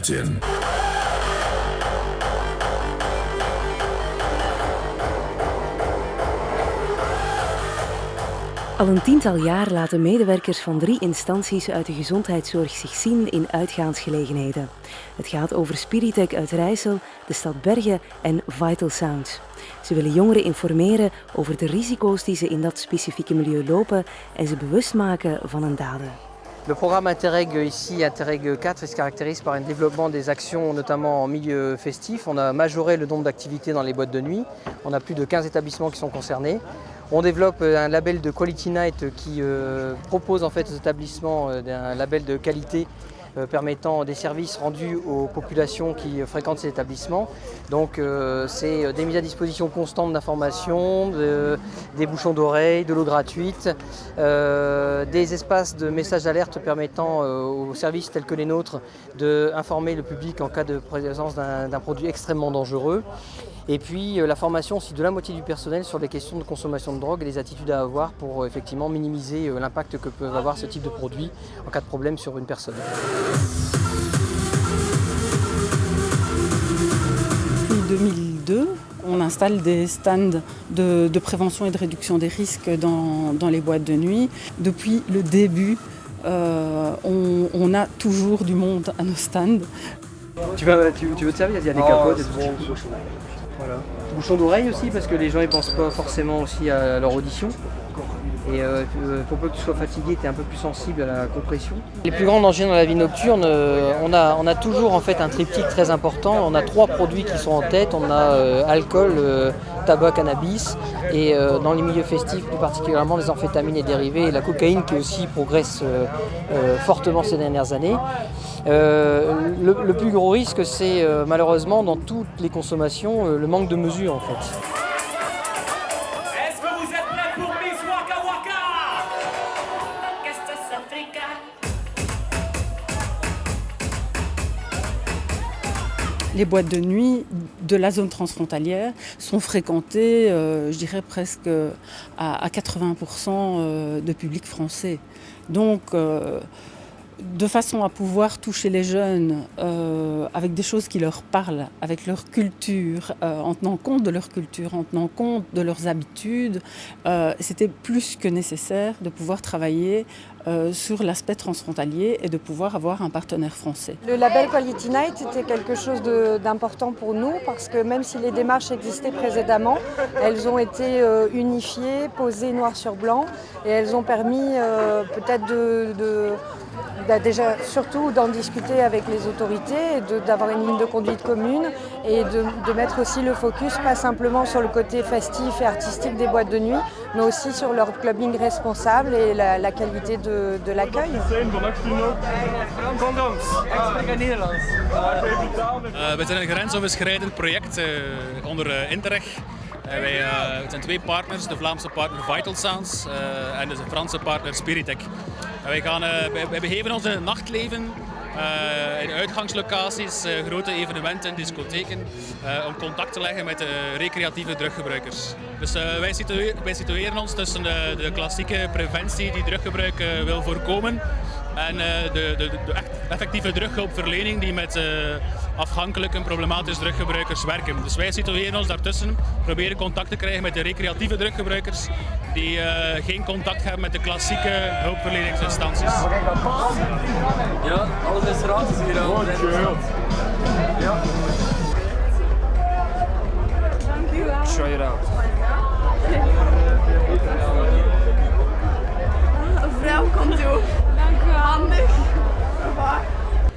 kapitein. Al een tiental jaar laten medewerkers van 3 instanties uit de gezondheidszorg zich zien in uitgaansgelegenheden. Het gaat over Spiritec uit Rijssel, de stad Bergen en Vital Sounds. Ze willen jongeren informeren over de risico's die ze in dat specifieke milieu lopen en ze bewust maken van hun daden. Le programme Interreg ici, Interreg 4, se caractérise par un développement des actions, notamment en milieu festif. On a majoré le nombre d'activités dans les boîtes de nuit. On a plus de 15 établissements qui sont concernés. On développe un label de Quality Night qui propose en fait aux établissements un label de qualité permettant des services rendus aux populations qui fréquentent ces établissements. Donc c'est des mises à disposition constantes d'informations, des bouchons d'oreilles, de l'eau gratuite, des espaces de messages d'alerte permettant aux services tels que les nôtres d'informer le public en cas de présence d'un produit extrêmement dangereux. Et puis la formation aussi de la moitié du personnel sur les questions de consommation de drogue et les attitudes à avoir pour effectivement minimiser l'impact que peuvent avoir ce type de produits en cas de problème sur une personne. Depuis 2002, on installe des stands de prévention et de réduction des risques dans les boîtes de nuit. Depuis le début, on a toujours du monde à nos stands. Tu veux te servir? Il y a des capotes et tout. Voilà. Bouchon d'oreille aussi parce que les gens ne pensent pas forcément aussi à leur audition. Et pour peu que tu sois fatigué, tu es un peu plus sensible à la compression. Les plus grands dangers dans la vie nocturne, on a toujours en fait un triptyque très important. On a 3 produits qui sont en tête. On a alcool, tabac, cannabis et dans les milieux festifs plus particulièrement les amphétamines et dérivés et la cocaïne qui aussi progresse fortement ces dernières années. Le plus gros risque c'est malheureusement dans toutes les consommations le manque de mesure en fait. Les boîtes de nuit de la zone transfrontalière sont fréquentées, je dirais presque à 80% de public français. Donc, de façon à pouvoir toucher les jeunes avec des choses qui leur parlent, avec leur culture, en tenant compte de leur culture, en tenant compte de leurs habitudes, c'était plus que nécessaire de pouvoir travailler sur l'aspect transfrontalier et de pouvoir avoir un partenaire français. Le label Quality Night était quelque chose d'important pour nous parce que même si les démarches existaient précédemment, elles ont été unifiées, posées noir sur blanc et elles ont permis peut-être déjà surtout d'en discuter avec les autorités et d'avoir une ligne de conduite commune et de mettre aussi le focus pas simplement sur le côté festif et artistique des boîtes de nuit mais aussi sur leur clubbing responsable et la qualité de l'accueil. We zijn een grensoverschrijdend project onder Interreg. Het zijn 2 partners, de Vlaamse partner Vital Sounds en de Franse partner Spiritec. Wij begeven ons in het nachtleven, in uitgangslocaties, grote evenementen, discotheken, om contact te leggen met de recreatieve druggebruikers. Dus wij situeren ons tussen de klassieke preventie die druggebruik wil voorkomen en de effectieve drughulpverlening die met afhankelijke en problematische druggebruikers werken. Dus wij situeren ons daartussen, proberen contact te krijgen met de recreatieve druggebruikers die geen contact hebben met de klassieke hulpverleningsinstanties. Ja, alles is gratis hier. Ja. Try it out. Een vrouw komt toe. Dank u, handig.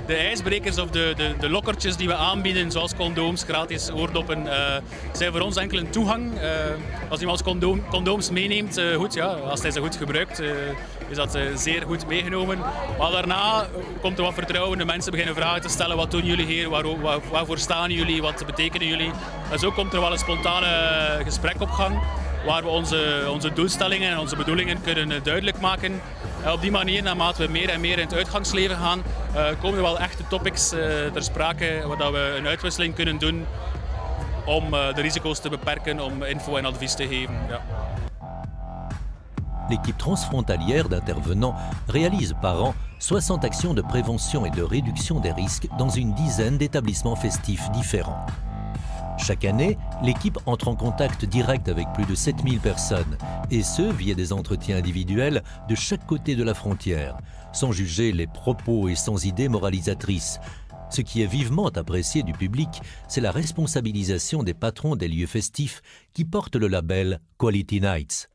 De ijsbrekers of de lokkertjes die we aanbieden, zoals condooms, gratis oordoppen, zijn voor ons enkel een toegang. Als iemand condooms meeneemt, goed, ja, als hij ze goed gebruikt, is dat zeer goed meegenomen. Maar daarna komt er wat vertrouwen, de mensen beginnen vragen te stellen. Wat doen jullie hier? Waarvoor staan jullie? Wat betekenen jullie? En zo komt er wel een spontane gesprek op gang, waar we onze doelstellingen en onze bedoelingen kunnen duidelijk maken. Op die manier, naarmate we meer en meer in het uitgangsleven gaan, komen er wel echte topics ter sprake waar we een uitwisseling kunnen doen om de risico's te beperken, om info en advies te geven. Ja. l'équipe transfrontalière d'intervenants réalise par an 60 actions de prévention et de réduction des risques dans une dizaine d'établissements festifs différents. Chaque année, l'équipe entre en contact direct avec plus de 7000 personnes, et ce, via des entretiens individuels de chaque côté de la frontière, sans juger les propos et sans idées moralisatrices. Ce qui est vivement apprécié du public, c'est la responsabilisation des patrons des lieux festifs qui portent le label Quality Nights.